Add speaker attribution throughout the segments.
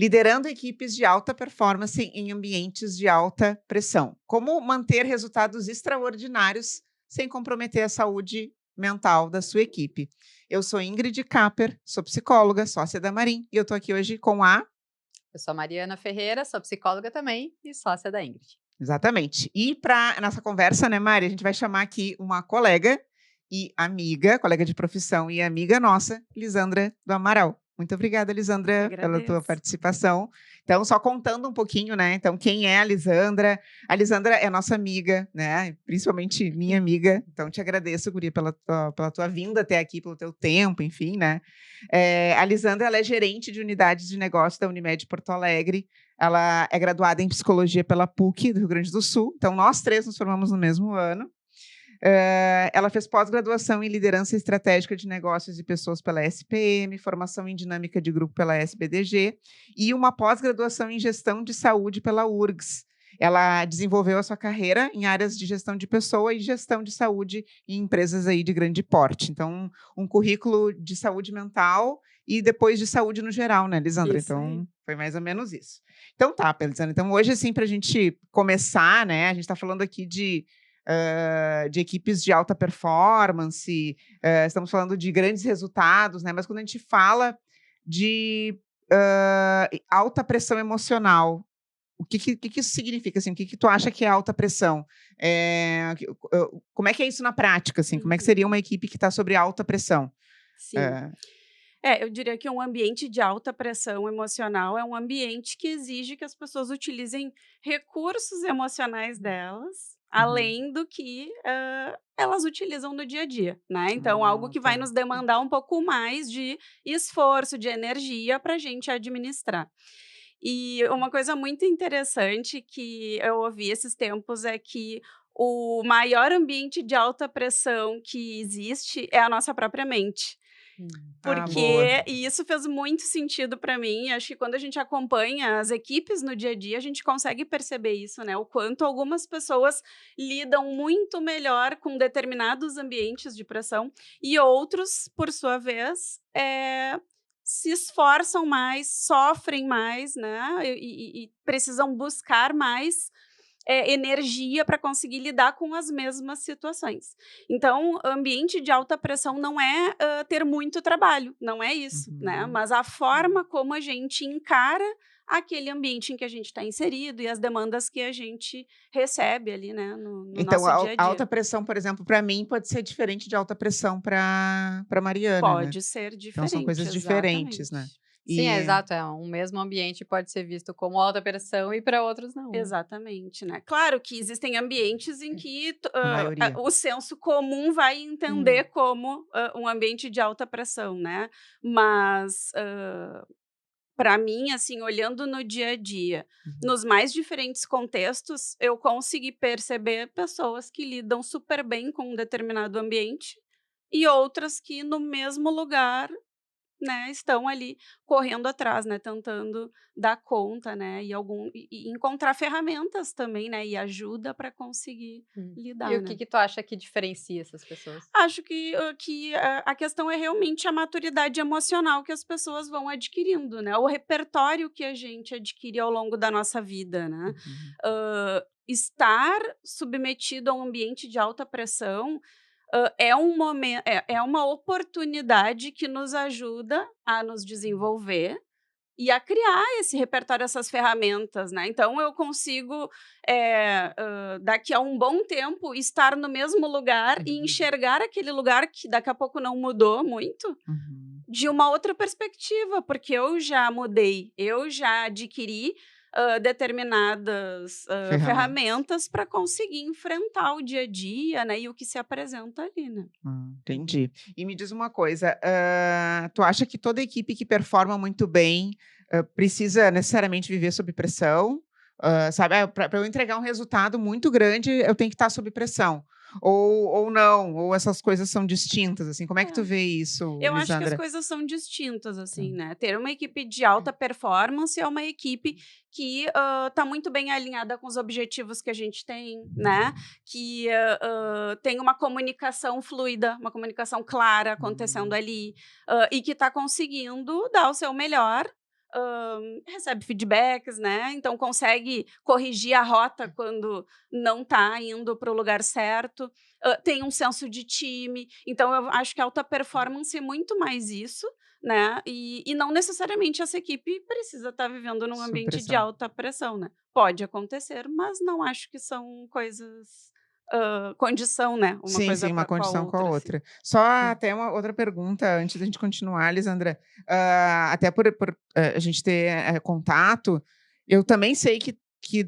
Speaker 1: liderando equipes de alta performance em ambientes de alta pressão. Como manter resultados extraordinários sem comprometer a saúde mental da sua equipe. Eu sou Ingrid Capper, sou psicóloga, sócia da Marim, e eu estou aqui hoje com a...
Speaker 2: Eu sou a Mariana Ferreira, sou psicóloga também e sócia da Ingrid.
Speaker 1: Exatamente. E para nossa conversa, né, Mari, a gente vai chamar aqui uma colega e amiga, colega de profissão e amiga nossa, Lisandra do Amaral. Muito obrigada, Lisandra, pela tua participação. Então, só contando um pouquinho, né? Então, quem é a Lisandra? A Lisandra é nossa amiga, né? Principalmente minha amiga. Então, te agradeço, Guria, pela tua vinda até aqui, pelo teu tempo, enfim, né? A Lisandra, ela é gerente de unidades de negócio da Unimed Porto Alegre. Ela é graduada em psicologia pela PUC do Rio Grande do Sul. Então, nós três nos formamos no mesmo ano. Ela fez pós-graduação em liderança estratégica de negócios e pessoas pela SPM, formação em dinâmica de grupo pela SBDG e uma pós-graduação em gestão de saúde pela URGS. Ela desenvolveu a sua carreira em áreas de gestão de pessoa e gestão de saúde em empresas aí de grande porte. Então, um currículo de saúde mental e depois de saúde no geral, né, Lisandra?
Speaker 2: Isso
Speaker 1: então,
Speaker 2: aí.
Speaker 1: foi mais ou menos isso. Então, tá, Lisandra. Então, hoje, assim, para a gente começar, né, a gente está falando aqui de equipes de alta performance, estamos falando de grandes resultados, né? Mas quando a gente fala de alta pressão emocional, o que isso significa? Assim, o que tu acha que é alta pressão? Como é que é isso na prática? Assim? Como é que seria uma equipe que está sobre alta pressão?
Speaker 3: Sim. Eu diria que um ambiente de alta pressão emocional é um ambiente que exige que as pessoas utilizem recursos emocionais delas, além do que elas utilizam no dia a dia, né? Então, algo que vai nos demandar um pouco mais de esforço, de energia para a gente administrar. E uma coisa muito interessante que eu ouvi esses tempos é que o maior ambiente de alta pressão que existe é a nossa própria mente. Porque e isso fez muito sentido para mim. Acho que quando a gente acompanha as equipes no dia a dia, a gente consegue perceber isso, né? O quanto algumas pessoas lidam muito melhor com determinados ambientes de pressão e outros, por sua vez, se esforçam mais, sofrem mais, né? E precisam buscar mais energia para conseguir lidar com as mesmas situações. Então, ambiente de alta pressão não é ter muito trabalho, não é isso, né? Mas a forma como a gente encara aquele ambiente em que a gente está inserido e as demandas que a gente recebe ali, né, no
Speaker 1: Então,
Speaker 3: nosso dia a dia.
Speaker 1: alta pressão, por exemplo, para mim pode ser diferente de alta pressão para Mariana, né?
Speaker 3: Pode ser diferente,
Speaker 1: então, são coisas diferentes, né?
Speaker 2: Sim, exato. Um mesmo ambiente pode ser visto como alta pressão e para outros não.
Speaker 3: Exatamente, né? Claro que existem ambientes em que
Speaker 1: maioria.
Speaker 3: o senso comum vai entender como um ambiente de alta pressão, né? Mas para mim, assim, olhando no dia a dia, nos mais diferentes contextos, eu consegui perceber pessoas que lidam super bem com um determinado ambiente e outras que no mesmo lugar, né, estão ali correndo atrás, né, tentando dar conta, né, e encontrar ferramentas também, né, e ajuda para conseguir lidar,
Speaker 2: E o
Speaker 3: né.
Speaker 2: que tu acha que diferencia essas pessoas?
Speaker 3: Acho que a questão é realmente a maturidade emocional que as pessoas vão adquirindo, né, o repertório que a gente adquire ao longo da nossa vida, né. Estar submetido a um ambiente de alta pressão é uma oportunidade que nos ajuda a nos desenvolver e a criar esse repertório, essas ferramentas, né. Então eu consigo, daqui a um bom tempo, estar no mesmo lugar e enxergar aquele lugar que daqui a pouco não mudou muito, de uma outra perspectiva, porque eu já mudei, eu já adquiri determinadas ferramentas para conseguir enfrentar o dia a dia, né, e o que se apresenta ali, né.
Speaker 1: Entendi. E me diz uma coisa, tu acha que toda equipe que performa muito bem precisa necessariamente viver sob pressão? Sabe, para eu entregar um resultado muito grande, eu tenho que estar sob pressão. Ou não, ou essas coisas são distintas, assim, como é que tu vê isso,
Speaker 3: Eu acho que as
Speaker 1: Lisandra?
Speaker 3: coisas são distintas, assim, né. Ter uma equipe de alta performance é uma equipe que está muito bem alinhada com os objetivos que a gente tem, né, que tem uma comunicação fluida, uma comunicação clara acontecendo ali, e que está conseguindo dar o seu melhor recebe feedbacks, né? Então consegue corrigir a rota quando não está indo para o lugar certo. Tem um senso de time. Então eu acho que a alta performance é muito mais isso, né? E não necessariamente essa equipe precisa estar vivendo num
Speaker 1: Sob
Speaker 3: ambiente de
Speaker 1: pressão.
Speaker 3: alta pressão, né? Pode acontecer, mas não acho que são coisas condição, né? Uma
Speaker 1: Sim,
Speaker 3: coisa
Speaker 1: sim, uma
Speaker 3: com a
Speaker 1: condição com a
Speaker 3: outra, assim.
Speaker 1: outra. Só até uma outra pergunta antes da gente continuar, Lisandra. Até por a gente ter contato, eu também sei que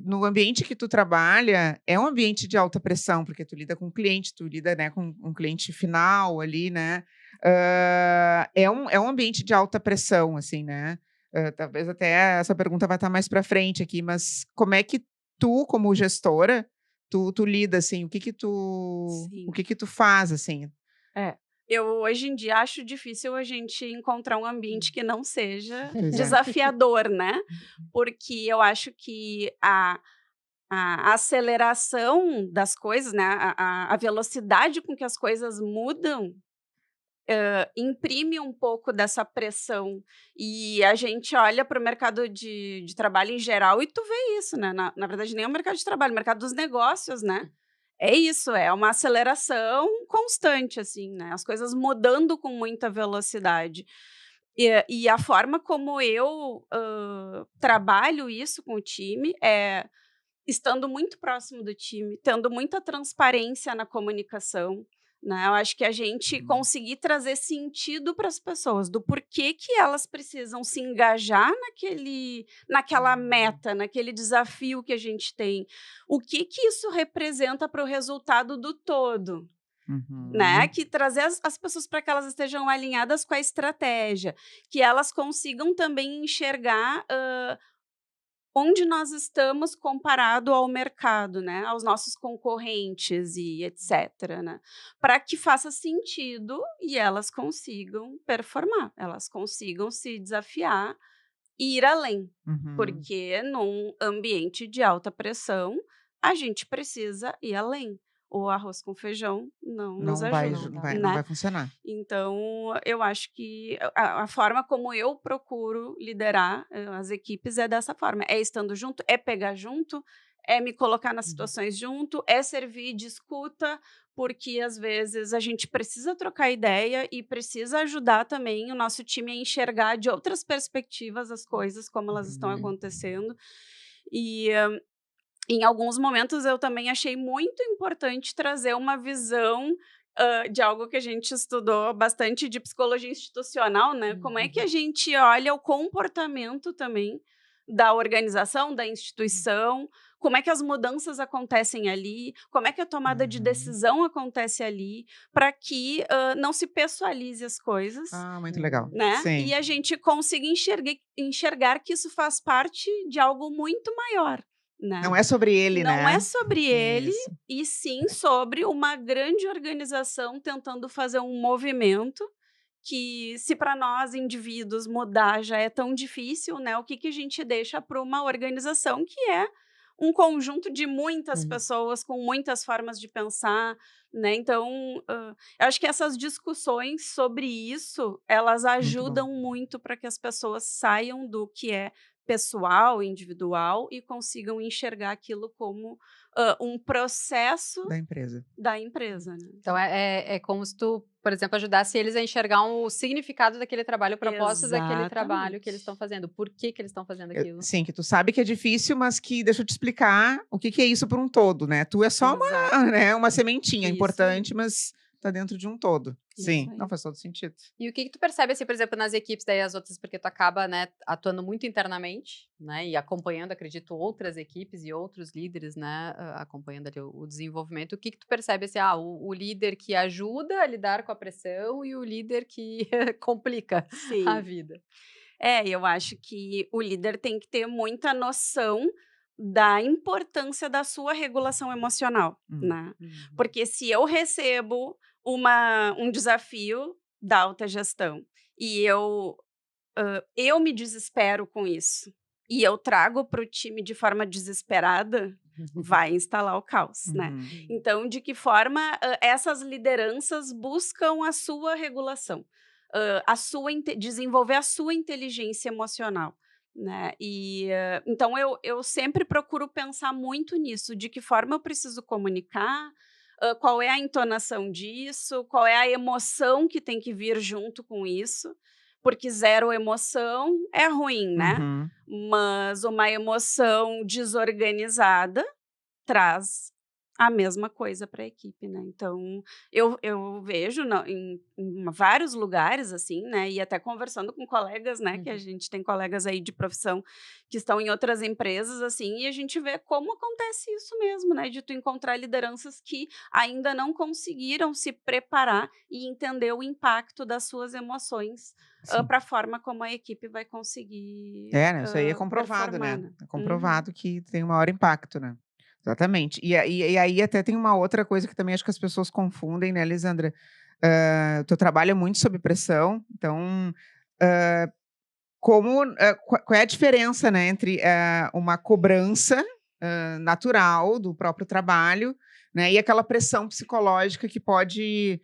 Speaker 1: no ambiente que tu trabalha é um ambiente de alta pressão, porque tu lida com cliente, tu lida, né, com um cliente final ali, né? É um ambiente de alta pressão, assim, né? Talvez até essa pergunta vai estar mais para frente aqui, mas como é que tu, como gestora, tu lida, assim, o
Speaker 3: Sim.
Speaker 1: que que tu faz, assim?
Speaker 3: É. Eu hoje em dia acho difícil a gente encontrar um ambiente que não seja
Speaker 1: Pois é.
Speaker 3: desafiador, né? Porque eu acho que a aceleração das coisas, né? A velocidade com que as coisas mudam imprime um pouco dessa pressão. E a gente olha para o mercado de trabalho em geral e tu vê isso, né? Na verdade, nem é o mercado de trabalho, é o mercado dos negócios, né? É isso, é uma aceleração constante, assim, né? As coisas mudando com muita velocidade. E a forma como eu trabalho isso com o time é estando muito próximo do time, tendo muita transparência na comunicação, né? Eu acho que a gente conseguir trazer sentido para as pessoas, do porquê que elas precisam se engajar naquela meta, naquele desafio que a gente tem. O que que isso representa para o resultado do todo, né? Que trazer as pessoas para que elas estejam alinhadas com a estratégia, que elas consigam também enxergar onde nós estamos comparado ao mercado, né, aos nossos concorrentes e etc, né, para que faça sentido e elas consigam performar, elas consigam se desafiar e ir além,
Speaker 1: Uhum.
Speaker 3: porque num ambiente de alta pressão, a gente precisa ir além. O arroz com feijão não nos
Speaker 1: Não vai
Speaker 3: ajuda,
Speaker 1: ju não vai
Speaker 3: né.
Speaker 1: funcionar.
Speaker 3: Então, eu acho que a forma como eu procuro liderar, as equipes é dessa forma, é estando junto, é pegar junto, é me colocar nas situações junto, é servir de escuta, porque às vezes a gente precisa trocar ideia e precisa ajudar também o nosso time a enxergar de outras perspectivas as coisas, como elas estão acontecendo. E em alguns momentos eu também achei muito importante trazer uma visão, de algo que a gente estudou bastante de psicologia institucional, né, como é que a gente olha o comportamento também da organização, da instituição, como é que as mudanças acontecem ali, como é que a tomada de decisão acontece ali, para que, não se pessoalize as coisas,
Speaker 1: Muito legal.
Speaker 3: né,
Speaker 1: Sim.
Speaker 3: e a gente consiga enxergar que isso faz parte de algo muito maior, né.
Speaker 1: Não é sobre ele,
Speaker 3: Não é
Speaker 1: né?
Speaker 3: sobre ele,
Speaker 1: Isso.
Speaker 3: e sim sobre uma grande organização tentando fazer um movimento que, se para nós indivíduos mudar já é tão difícil, né, o que que a gente deixa para uma organização que é um conjunto de muitas pessoas com muitas formas de pensar, né. Então, eu acho que essas discussões sobre isso, elas
Speaker 1: Muito bom.
Speaker 3: ajudam muito para que as pessoas saiam do que é pessoal, individual e consigam enxergar aquilo como, um processo
Speaker 1: Da empresa.
Speaker 3: da empresa, né.
Speaker 2: Então é como se tu, por exemplo, ajudasse eles a enxergar o significado daquele trabalho, o propósito daquele trabalho que eles estão
Speaker 3: Exatamente.
Speaker 2: fazendo, por que que eles estão fazendo aquilo.
Speaker 1: Sim, que tu sabe que é difícil, mas que deixa eu te explicar o que que é isso por um todo, né. Tu é só
Speaker 3: Exato.
Speaker 1: né, uma sementinha
Speaker 3: Isso aí.
Speaker 1: importante, mas tá dentro de um todo.
Speaker 3: Isso
Speaker 1: Sim, não,
Speaker 3: aí.
Speaker 1: faz todo sentido.
Speaker 2: E o que que tu percebe, assim, por exemplo, nas equipes, daí as outras, porque tu acaba, né, atuando muito internamente, né, e acompanhando, acredito, outras equipes e outros líderes, né, acompanhando ali o desenvolvimento. O que que tu percebe, assim, o líder que ajuda a lidar com a pressão e o líder que complica a
Speaker 3: Sim.
Speaker 2: vida?
Speaker 3: Eu acho que o líder tem que ter muita noção da importância da sua regulação emocional,
Speaker 1: Hum.
Speaker 3: né. Porque se eu recebo um desafio da alta gestão e eu me desespero com isso, e eu trago para o time de forma desesperada, vai instalar o caos, né.
Speaker 1: Uhum.
Speaker 3: Então, de que forma, essas lideranças buscam a sua regulação, a sua desenvolver a sua inteligência emocional, né? E então eu sempre procuro pensar muito nisso, de que forma eu preciso comunicar, qual é a entonação disso, qual é a emoção que tem que vir junto com isso, porque zero emoção é ruim, né?
Speaker 1: Uhum.
Speaker 3: Mas uma emoção desorganizada traz a mesma coisa para a equipe, né. Então, eu vejo em vários lugares, assim, né, e até conversando com colegas, né, que a gente tem colegas aí de profissão que estão em outras empresas, assim, e a gente vê como acontece isso mesmo, né, de tu encontrar lideranças que ainda não conseguiram se preparar e entender o impacto das suas emoções,
Speaker 1: Sim.
Speaker 3: para a forma como a equipe vai conseguir,
Speaker 1: Né, isso aí é comprovado,
Speaker 3: performar,
Speaker 1: né,
Speaker 3: né.
Speaker 1: é comprovado que tem o maior impacto, né. Exatamente. E aí até tem uma outra coisa que também acho que as pessoas confundem, né, Lisandra, o teu trabalho é muito sob pressão, então, qual é a diferença, né, entre, uma cobrança, natural do próprio trabalho, né, e aquela pressão psicológica que pode,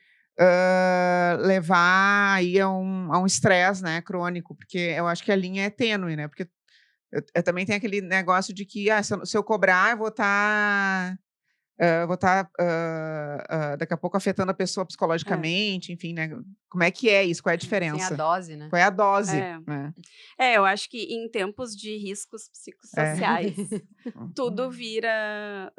Speaker 1: levar aí a um estresse, né, crônico, porque eu acho que a linha é tênue, né, porque eu também tenho aquele negócio de que, se eu cobrar, eu vou estar, daqui a pouco afetando a pessoa
Speaker 3: É.
Speaker 1: psicologicamente, enfim, né. Como é que é isso? Qual é a
Speaker 2: Sim, a
Speaker 1: diferença?
Speaker 2: dose, né?
Speaker 1: Qual é a dose,
Speaker 3: É.
Speaker 1: né?
Speaker 3: Eu acho que em tempos de riscos
Speaker 1: É.
Speaker 3: psicossociais, tudo
Speaker 1: Uhum.
Speaker 3: vira,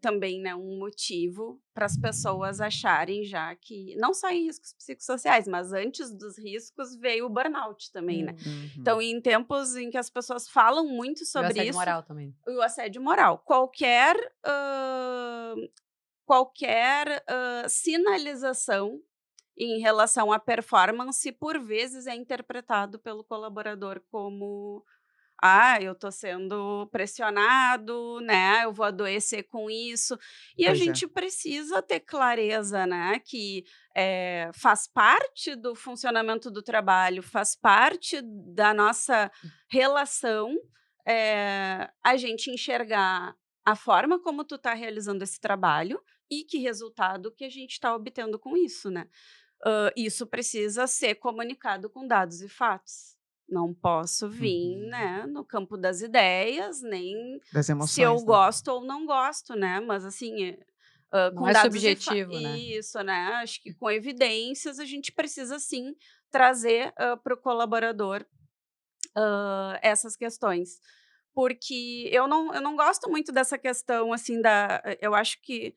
Speaker 3: também, né, um motivo para as pessoas acharem já que não só em riscos psicossociais, mas antes dos riscos veio o burnout também, né.
Speaker 1: Uhum.
Speaker 3: Então, em tempos em que as pessoas falam muito
Speaker 2: E o
Speaker 3: sobre
Speaker 2: assédio
Speaker 3: isso,
Speaker 2: moral também.
Speaker 3: o assédio moral, qualquer sinalização em relação à performance, por vezes é interpretado pelo colaborador como: "Ah, eu estou sendo pressionado, né, eu vou adoecer com isso". E a
Speaker 1: Pois é.
Speaker 3: gente precisa ter clareza, né, que, faz parte do funcionamento do trabalho, faz parte da nossa relação, a gente enxergar a forma como tu está realizando esse trabalho e que resultado que a gente está obtendo com isso, né. Isso precisa ser comunicado com dados e fatos. Não posso vir,
Speaker 1: Uhum.
Speaker 3: né, no campo das ideias, nem
Speaker 1: Das
Speaker 3: se eu
Speaker 1: emoções, né.
Speaker 3: gosto ou não gosto, né, mas assim,
Speaker 2: Não
Speaker 3: com
Speaker 2: é
Speaker 3: dados
Speaker 2: subjetivo, né?
Speaker 3: isso, né, acho que com evidências a gente precisa sim trazer, para o colaborador, essas questões. Porque eu não gosto muito dessa questão, assim, eu acho que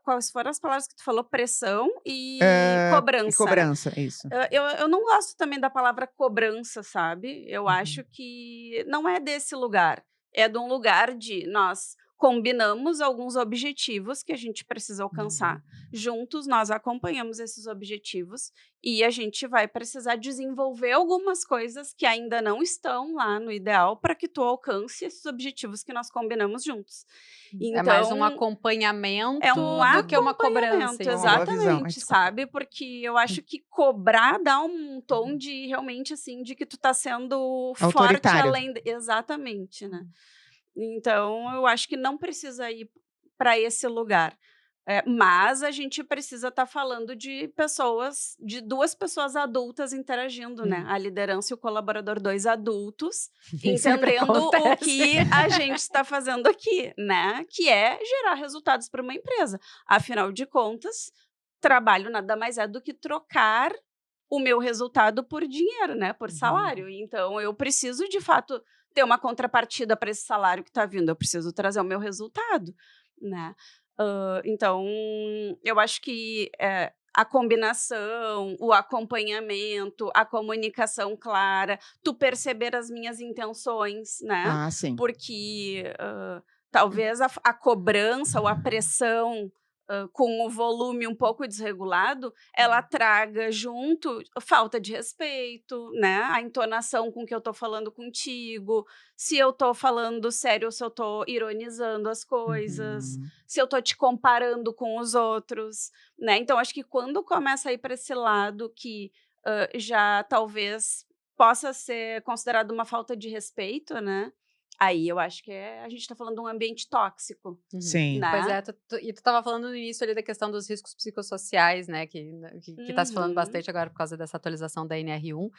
Speaker 3: quais foram as palavras que tu falou? Pressão e
Speaker 1: E
Speaker 3: cobrança, né.
Speaker 1: cobrança, isso.
Speaker 3: Eu não gosto também da palavra cobrança, sabe. Eu acho
Speaker 1: Uhum.
Speaker 3: que não é desse lugar, é de um lugar de nós combinamos alguns objetivos que a gente precisa alcançar.
Speaker 1: Uhum.
Speaker 3: Juntos nós acompanhamos esses objetivos e a gente vai precisar desenvolver algumas coisas que ainda não estão lá no ideal para que tu alcance esses objetivos que nós combinamos juntos.
Speaker 2: É mais um
Speaker 3: Então é um
Speaker 2: acompanhamento do que uma cobrança
Speaker 3: acompanhamento,
Speaker 2: em
Speaker 1: Uma
Speaker 2: si.
Speaker 1: boa visão. Ai,
Speaker 3: exatamente,
Speaker 1: desculpa.
Speaker 3: sabe, porque eu acho que cobrar dá um tom de realmente, assim, de que tu tá sendo forte
Speaker 1: Autoritário.
Speaker 3: além d exatamente, né. Então eu acho que não precisa ir para esse lugar. Mas a gente precisa estar falando de 2 pessoas adultas interagindo, né,
Speaker 1: Hum.
Speaker 3: a liderança e o colaborador, 2 adultos,
Speaker 2: Nem sempre
Speaker 3: entendendo o
Speaker 2: acontece.
Speaker 3: que a gente está fazendo aqui, né, que é gerar resultados para uma empresa. Afinal de contas, trabalho nada mais é do que trocar o meu resultado por dinheiro, né, por
Speaker 1: Uhum.
Speaker 3: salário. Então eu preciso de fato ter uma contrapartida para esse salário que está vindo, eu preciso trazer o meu resultado, né. Então, eu acho que, a combinação, o acompanhamento, a comunicação clara, tu perceber as minhas intenções, né,
Speaker 1: Ah, sim.
Speaker 3: porque, talvez a cobrança ou a pressão, com o volume um pouco desregulado, ela traga junto falta de respeito, né, a entonação com que eu estou falando contigo, se eu estou falando sério ou se eu estou ironizando as coisas,
Speaker 1: Uhum.
Speaker 3: se eu estou te comparando com os outros, né. Então acho que quando começa a ir para esse lado que, já talvez possa ser considerado uma falta de respeito, né, Aí eu acho que a gente está falando de um ambiente tóxico.
Speaker 1: Sim.
Speaker 3: Né?
Speaker 2: Pois é, e tu estava falando no início ali da questão dos riscos psicossociais, né, que tá se falando bastante agora por causa dessa atualização da NR1,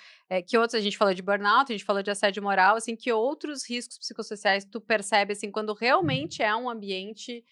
Speaker 2: que outros, a gente falou de burnout, a gente falou de assédio moral, assim, que outros riscos psicossociais tu percebe, assim, quando realmente é um ambiente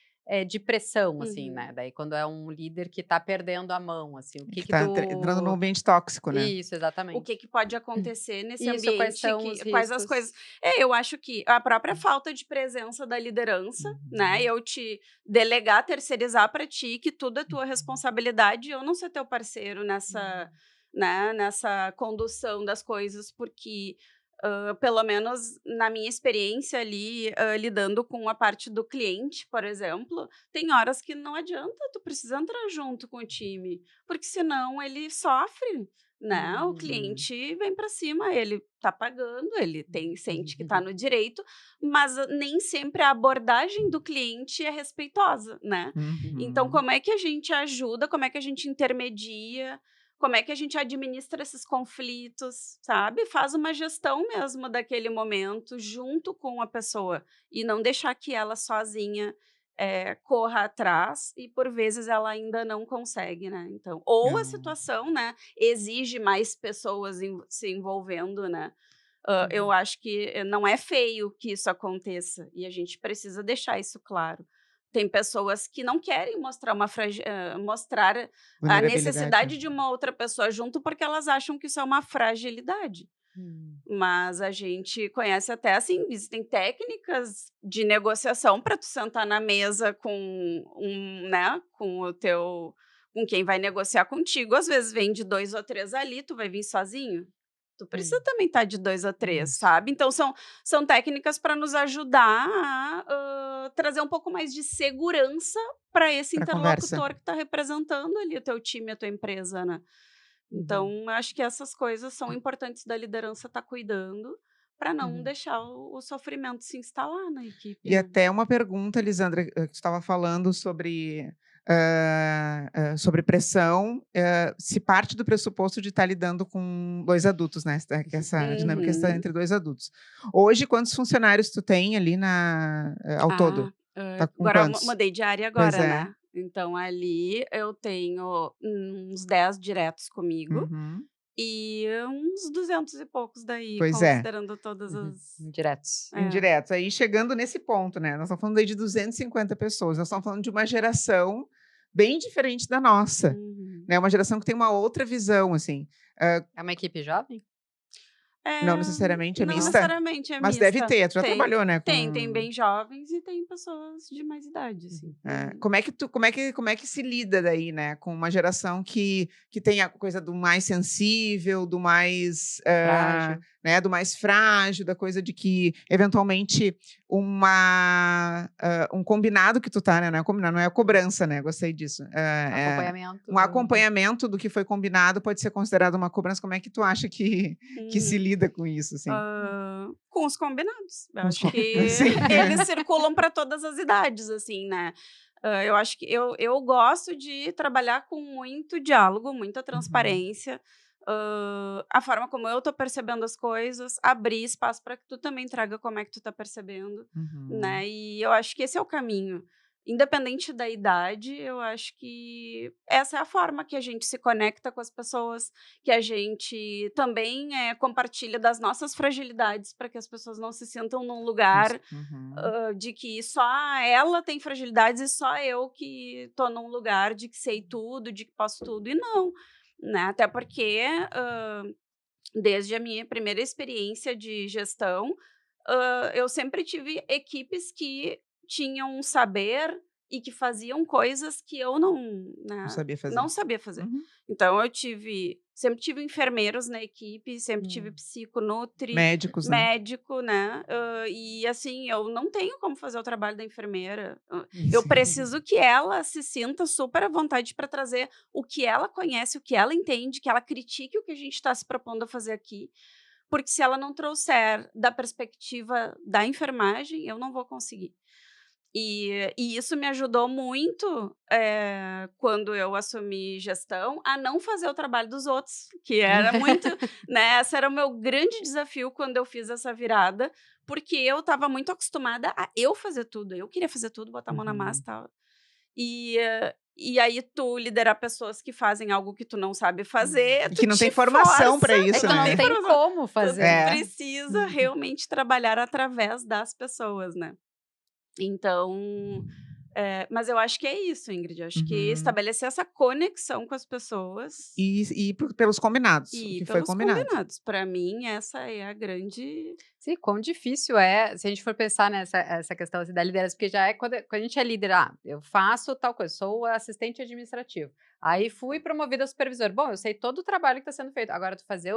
Speaker 2: de pressão, assim, né, daí quando é um líder que tá perdendo a mão, assim, o que
Speaker 1: tá entrando num ambiente tóxico, né?
Speaker 2: Isso, exatamente.
Speaker 3: O que pode acontecer nesse
Speaker 2: Isso,
Speaker 3: ambiente,
Speaker 2: quais são os
Speaker 3: quais as
Speaker 2: riscos?
Speaker 3: coisas... eu acho que a própria falta de presença da liderança, né, eu te delegar, terceirizar para ti, que tudo é tua responsabilidade, eu não ser teu parceiro nessa, né, nessa condução das coisas, porque... pelo menos na minha experiência ali, lidando com a parte do cliente, por exemplo, tem horas que não adianta, tu precisa entrar junto com o time, porque senão ele sofre, né? O cliente vem para cima, ele tá pagando, ele sente que tá no direito, mas nem sempre a abordagem do cliente é respeitosa, né? Então, como é que a gente ajuda, como é que a gente intermedia, como é que a gente administra esses conflitos, sabe? Faz uma gestão mesmo daquele momento junto com a pessoa e não deixar que ela sozinha corra atrás e por vezes ela ainda não consegue, né? Então, ou a situação, né, exige mais pessoas se envolvendo, né? Eu acho que não é feio que isso aconteça e a gente precisa deixar isso claro. Tem pessoas que não querem mostrar mostrar a necessidade de uma outra pessoa junto porque elas acham que isso é uma fragilidade. Mas a gente conhece até, assim, existem técnicas de negociação para tu sentar na mesa com né, com quem vai negociar contigo. Às vezes vem de 2 ou 3 ali, tu vai vir sozinho? Tu precisa também estar de 2 ou 3, sabe? Então são técnicas para nos ajudar a trazer um pouco mais de segurança para esse interlocutor que está representando ali o teu time, a tua empresa, né? Então, acho que essas coisas são importantes da liderança estar cuidando para não deixar o sofrimento se instalar na equipe.
Speaker 1: E até uma pergunta, Lisandra, que você estava falando sobre pressão, se parte do pressuposto de estar lidando com 2 adultos, né? Que essa dinâmica está entre 2 adultos. Hoje, quantos funcionários tu tem ali ao todo? Tá com
Speaker 3: agora
Speaker 1: quantos?
Speaker 3: eu mudei de área agora, né? Então, ali eu tenho uns 10 diretos comigo e uns 200 e poucos daí, considerando todos os...
Speaker 2: Indiretos.
Speaker 1: Indiretos. Aí, chegando nesse ponto, né? Nós estamos falando aí de 250 pessoas. Nós estamos falando de uma geração bem diferente da nossa. Né? Uma geração que tem uma outra visão, assim.
Speaker 2: É uma equipe jovem?
Speaker 1: Não necessariamente é mista?
Speaker 3: Não necessariamente é
Speaker 1: mas
Speaker 3: mista.
Speaker 1: deve ter, tu já trabalhou, né?
Speaker 3: Tem bem jovens e tem pessoas de mais idade, assim.
Speaker 1: Como é que se lida daí, né? Com uma geração que tem a coisa do mais sensível, do mais
Speaker 2: frágil.
Speaker 1: Né, do mais frágil, da coisa de que, eventualmente, um combinado que tu tá, né? Não é combinado, não é a cobrança, né? Gostei disso.
Speaker 2: Acompanhamento.
Speaker 1: Um acompanhamento do que foi combinado pode ser considerado uma cobrança. Como é que tu acha que se lida com isso, assim?
Speaker 3: Com os combinados. Eu acho que eles circulam para todas as idades, assim, né? Eu acho que eu gosto de trabalhar com muito diálogo, muita transparência. A forma como eu tô percebendo as coisas, abrir espaço para que tu também traga como é que tu tá percebendo, né? E eu acho que esse é o caminho. Independente da idade, eu acho que essa é a forma que a gente se conecta com as pessoas, que a gente também compartilha das nossas fragilidades para que as pessoas não se sintam num lugar de que só ela tem fragilidades e só eu que tô num lugar de que sei tudo, de que posso tudo. E não, né? Até porque, desde a minha primeira experiência de gestão, eu sempre tive equipes que tinham um saber e que faziam coisas que eu não sabia fazer. Então, sempre tive enfermeiros na equipe, sempre tive psico-nutri, médico, né? E assim, eu não tenho como fazer o trabalho da enfermeira. Eu preciso que ela se sinta super à vontade para trazer o que ela conhece, o que ela entende, que ela critique o que a gente está se propondo a fazer aqui. Porque se ela não trouxer da perspectiva da enfermagem, eu não vou conseguir. E isso me ajudou muito, quando eu assumi gestão, a não fazer o trabalho dos outros, que era muito, né, esse era o meu grande desafio quando eu fiz essa virada, porque eu estava muito acostumada a eu fazer tudo, eu queria fazer tudo, botar a mão na massa e tal. E aí tu liderar pessoas que fazem algo que tu não sabe fazer,
Speaker 1: E
Speaker 3: tu
Speaker 1: que não
Speaker 3: te
Speaker 1: tem formação
Speaker 3: força,
Speaker 1: para isso,
Speaker 2: tu não
Speaker 1: né?
Speaker 2: tem como
Speaker 3: tu
Speaker 2: fazer.
Speaker 3: precisa realmente trabalhar através das pessoas, né. Então, mas eu acho que é isso, Ingrid, eu acho que estabelecer essa conexão com as pessoas
Speaker 1: E pelos combinados, o
Speaker 3: e
Speaker 1: que foi
Speaker 3: pelos
Speaker 1: combinado.
Speaker 3: combinados. Para mim, essa é a grande
Speaker 2: Sim, quão difícil é, se a gente for pensar nessa essa questão, assim, da liderança, porque já é quando a gente é líder, eu faço tal coisa, sou assistente administrativo, aí fui promovida a supervisor. Bom, eu sei todo o trabalho que está sendo feito, agora tu fazer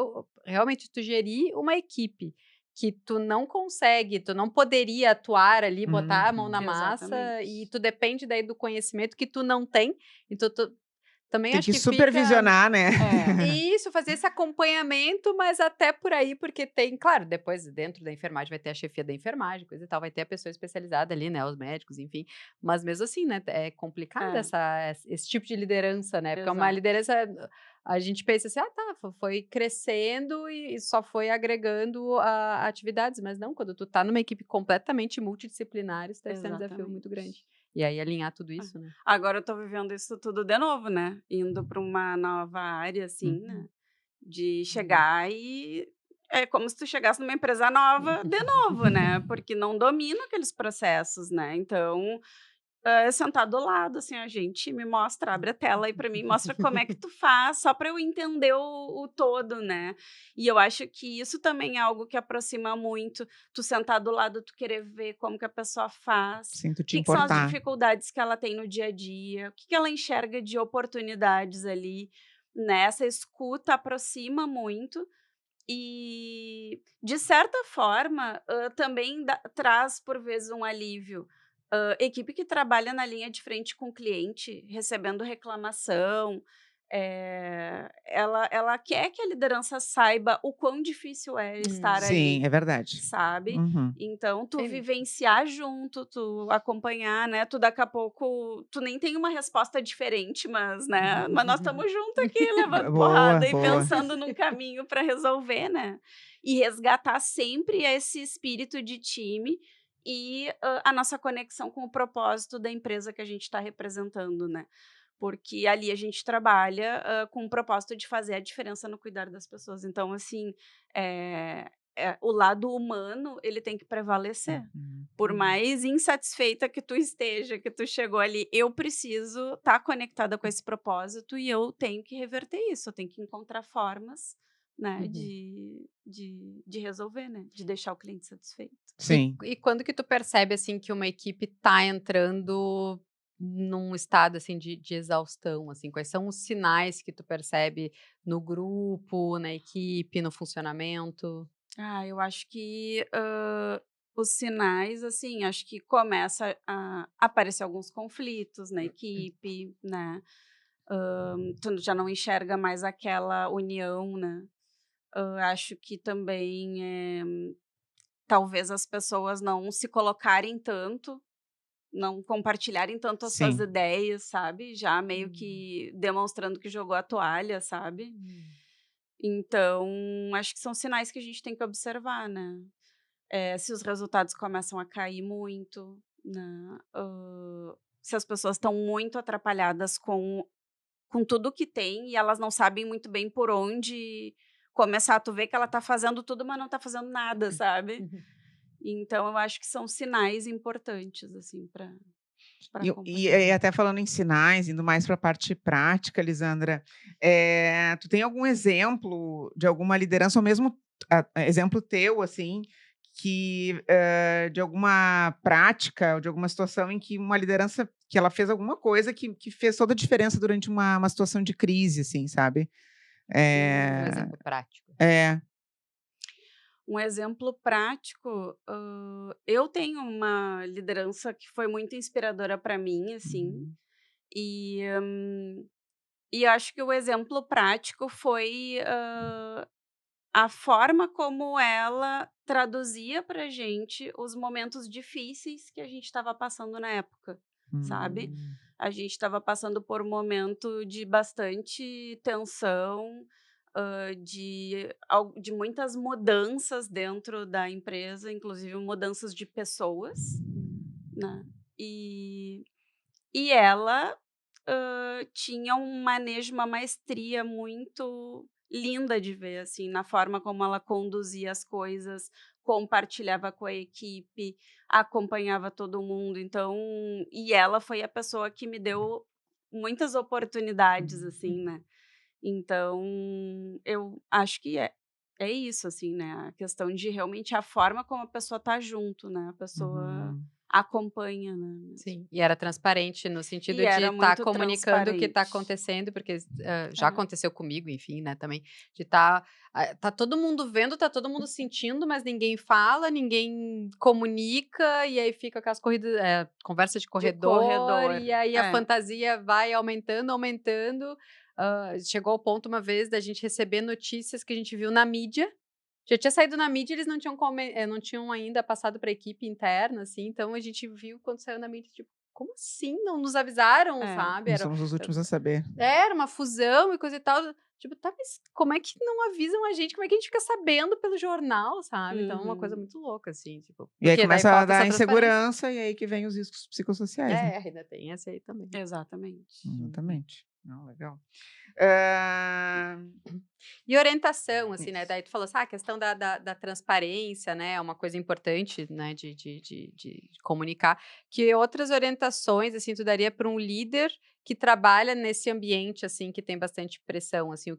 Speaker 2: realmente tu gerir uma equipe que tu não consegue, tu não poderia atuar ali, botar a mão na massa, e
Speaker 3: exatamente.
Speaker 2: tu depende daí do conhecimento que tu não tem, então tu também
Speaker 1: Tem
Speaker 2: acho
Speaker 1: que
Speaker 2: que fica
Speaker 1: supervisionar, né?
Speaker 2: isso, fazer esse acompanhamento, mas até por aí, porque tem, claro, depois dentro da enfermagem vai ter a chefia da enfermagem, coisa e tal, vai ter a pessoa especializada ali, né, os médicos, enfim. Mas mesmo assim, né, é complicado
Speaker 3: É,
Speaker 2: esse tipo de liderança, né? Porque é uma
Speaker 3: exato.
Speaker 2: liderança, a gente pensa assim, tá, foi crescendo e só foi agregando atividades, mas não, quando tu tá numa equipe completamente multidisciplinar, isso deve ser um desafio muito grande.
Speaker 3: Exatamente.
Speaker 2: E aí alinhar tudo
Speaker 3: É.
Speaker 2: isso, né?
Speaker 3: Agora eu tô vivendo isso tudo de novo, né, indo para uma nova área, assim,
Speaker 1: Uhum.
Speaker 3: né, de chegar e é como se tu chegasse numa empresa nova de novo, né, porque não domina aqueles processos, né, então sentar do lado, assim: "A gente, me mostra, abre a tela aí pra mim, mostra como é que tu faz", só para eu entender o todo, né. E eu acho que isso também é algo que aproxima muito, tu sentar do lado, tu querer ver como que a pessoa faz,
Speaker 1: Sinto
Speaker 3: o
Speaker 1: te
Speaker 3: que que são as
Speaker 1: importar.
Speaker 3: dificuldades que ela tem no dia a dia, o que que ela enxerga de oportunidades ali, né. Essa escuta aproxima muito e, de certa forma, também traz, por vezes, um alívio. Equipe que trabalha na linha de frente com o cliente, recebendo reclamação, ela quer que a liderança saiba o quão difícil é estar
Speaker 1: Sim,
Speaker 3: ali,
Speaker 1: é verdade.
Speaker 3: sabe.
Speaker 1: Uhum.
Speaker 3: Então tu
Speaker 2: Sim.
Speaker 3: vivenciar junto, tu acompanhar, né, tu daqui a pouco tu nem tem uma resposta diferente, mas, né, mas nós estamos junto aqui levando
Speaker 1: Boa,
Speaker 3: porrada e
Speaker 1: boa.
Speaker 3: pensando num caminho para resolver, né. E resgatar sempre esse espírito de time e, a nossa conexão com o propósito da empresa que a gente está representando, né. Porque ali a gente trabalha, com o propósito de fazer a diferença no cuidar das pessoas. Então, assim, o lado humano, ele tem que prevalecer.
Speaker 1: Uhum.
Speaker 3: Por mais insatisfeita que tu esteja, que tu chegou ali, eu preciso estar conectada com esse propósito e eu tenho que reverter isso, eu tenho que encontrar formas, né,
Speaker 2: Uhum.
Speaker 3: de resolver, né, de deixar o cliente satisfeito.
Speaker 1: Sim.
Speaker 2: E quando que tu percebe, assim, que uma equipe tá entrando num estado, assim, de exaustão, assim? Quais são os sinais que tu percebe no grupo, na equipe, no funcionamento?
Speaker 3: Eu acho que, os sinais, assim, acho que começa a aparecer alguns conflitos na equipe, né, tu já não enxerga mais aquela união, né. Acho que também, talvez as pessoas não se colocarem tanto, não compartilharem tanto as suas
Speaker 1: Sim.
Speaker 3: ideias, sabe, já meio
Speaker 2: Hum.
Speaker 3: que demonstrando que jogou a toalha, sabe.
Speaker 2: Hum.
Speaker 3: Então, acho que são sinais que a gente tem que observar, né. Se os resultados começam a cair muito, né, se as pessoas estão muito atrapalhadas com tudo que tem e elas não sabem muito bem por onde começar. Tu vê que ela tá fazendo tudo, mas não tá fazendo nada, sabe.
Speaker 2: Uhum.
Speaker 3: Então eu acho que são sinais importantes, assim, para
Speaker 1: E
Speaker 3: acompanhar.
Speaker 1: até falando em sinais, indo mais para a parte prática, Lisandra, tu tem algum exemplo de alguma liderança ou mesmo exemplo teu, assim, que, de alguma prática ou de alguma situação em que uma liderança que ela fez alguma coisa que fez toda a diferença durante uma situação de crise, assim, sabe?
Speaker 2: Um
Speaker 1: Eh,
Speaker 2: exemplo prático.
Speaker 1: é.
Speaker 3: Um exemplo prático, eu tenho uma liderança que foi muito inspiradora para mim, assim,
Speaker 1: Uhum.
Speaker 3: e, e acho que o exemplo prático foi, a forma como ela traduzia pra gente os momentos difíceis que a gente estava passando na época, sabe? A gente estava passando por um momento de bastante tensão, de muitas mudanças dentro da empresa, inclusive mudanças de pessoas, né? E ela tinha um manejo, uma maestria muito linda de ver, assim, na forma como ela conduzia as coisas, compartilhava com a equipe, acompanhava todo mundo. Então, e ela foi a pessoa que me deu muitas oportunidades, assim, né? Então, eu acho que é isso, assim, né? A questão de realmente a forma como a pessoa tá junto, né? A pessoa acompanha, né?
Speaker 2: Sim, e era transparente no sentido
Speaker 3: E
Speaker 2: de
Speaker 3: era
Speaker 2: estar
Speaker 3: muito
Speaker 2: comunicando o que está
Speaker 3: transparente.
Speaker 2: acontecendo, porque já aconteceu comigo, enfim, né, também, de tá todo mundo vendo, tá todo mundo sentindo, mas ninguém fala, ninguém comunica, e aí fica aquelas conversa de corredor, e aí a fantasia vai aumentando, aumentando. Chegou ao ponto uma vez da gente receber notícias que a gente viu na mídia. Já tinha saído na mídia, eles não tinham ainda passado para a equipe interna, assim, então a gente viu quando saiu na mídia, tipo, como assim? Não nos avisaram, sabe?
Speaker 1: Não somos os últimos a saber.
Speaker 2: Era uma fusão e coisa e tal. Tipo, tá, mas como é que não avisam a gente? Como é que a gente fica sabendo pelo jornal, sabe? Então é uma coisa muito louca, assim, tipo.
Speaker 1: E aí começa a dar
Speaker 2: essa
Speaker 1: insegurança, e aí que vem os riscos psicossociais, né?
Speaker 2: ainda tem essa aí também.
Speaker 3: Exatamente.
Speaker 1: Exatamente. Não, legal.
Speaker 2: E orientação, assim, né? Daí tu falou assim, a questão da transparência, né? É uma coisa importante, né? De comunicar. Que outras orientações, assim, tu daria para um líder que trabalha nesse ambiente, assim, que tem bastante pressão, assim,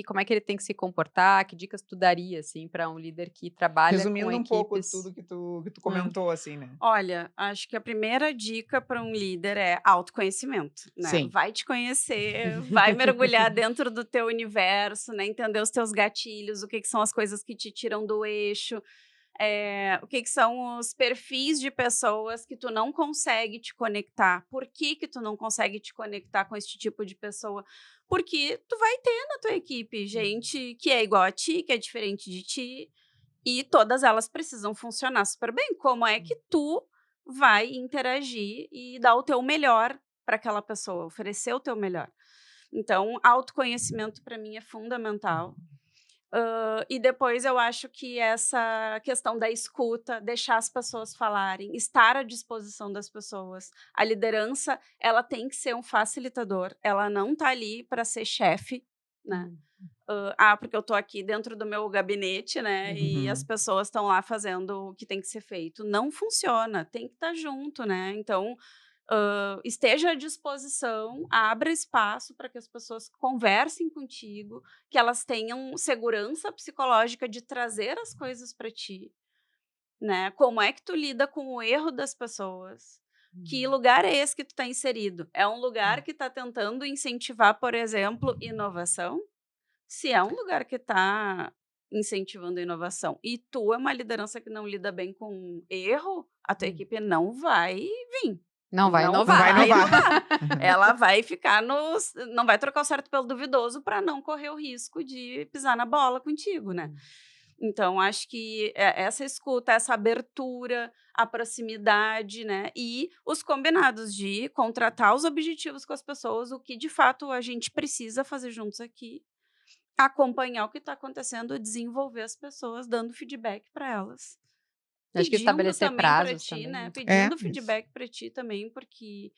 Speaker 2: como é que ele tem que se comportar? Que dicas tu daria, assim, para um líder que trabalha com
Speaker 1: Resumindo
Speaker 2: equipes?
Speaker 1: Um pouco tudo que tu comentou, assim, né?
Speaker 3: Olha, acho que a primeira dica para um líder é autoconhecimento, né?
Speaker 1: Sim.
Speaker 3: Vai te conhecer, vai mergulhar dentro do teu universo, né? Entender os teus gatilhos, o que são as coisas que te tiram do eixo, o que são os perfis de pessoas que tu não consegue te conectar. Por que tu não consegue te conectar com esse tipo de pessoa? Porque tu vai ter na tua equipe gente que é igual a ti, que é diferente de ti, e todas elas precisam funcionar super bem. Como é que tu vai interagir e dar o teu melhor para aquela pessoa, oferecer o teu melhor? Então, autoconhecimento para mim é fundamental. E depois eu acho que essa questão da escuta, deixar as pessoas falarem, estar à disposição das pessoas. A liderança, ela tem que ser um facilitador, ela não tá ali para ser chefe, né? Porque eu tô aqui dentro do meu gabinete, né? E as pessoas estão lá fazendo o que tem que ser feito. Não funciona, tem que estar junto, né? Então, esteja à disposição, abra espaço para que as pessoas conversem contigo, que elas tenham segurança psicológica de trazer as coisas para ti, né? Como é que tu lida com o erro das pessoas? Que lugar é esse que tu está inserido? É um lugar que está tentando incentivar, por exemplo, inovação? Se é um lugar que está incentivando a inovação e tu é uma liderança que não lida bem com erro, a tua equipe não vai vir.
Speaker 2: Não vai inovar.
Speaker 1: Não vai inovar.
Speaker 3: Ela vai ficar não vai trocar o certo pelo duvidoso para não correr o risco de pisar na bola contigo, né? Então, acho que essa escuta, essa abertura, a proximidade, né? E os combinados de contratar os objetivos com as pessoas, o que de fato a gente precisa fazer juntos aqui, acompanhar o que está acontecendo, desenvolver as pessoas, dando feedback para elas.
Speaker 2: Acho que estabelecer prazos
Speaker 3: ti,
Speaker 2: também, né?
Speaker 3: Pedindo feedback para ti também, porque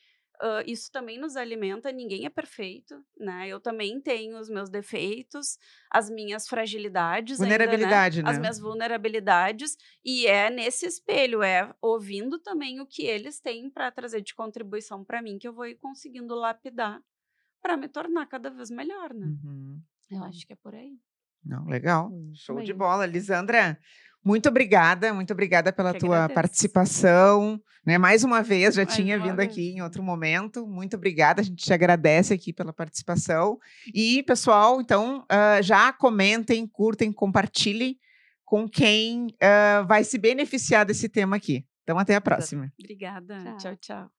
Speaker 3: isso também nos alimenta. Ninguém é perfeito, né? Eu também tenho os meus defeitos, as minhas fragilidades,
Speaker 1: Vulnerabilidade,
Speaker 3: ainda, né?
Speaker 1: né?
Speaker 3: As minhas vulnerabilidades, e é nesse espelho, ouvindo também o que eles têm para trazer de contribuição para mim, que eu vou ir conseguindo lapidar para me tornar cada vez melhor, né? Eu acho que é por aí.
Speaker 1: Não, legal. Show de bola. Lisandra, muito obrigada pela tua participação, né? Mais uma vez, já tinha vindo aqui em outro momento. Muito obrigada, a gente te agradece aqui pela participação. E, pessoal, então, já comentem, curtem, compartilhem com quem vai se beneficiar desse tema aqui. Então, até a próxima.
Speaker 3: Obrigada. Tchau, tchau.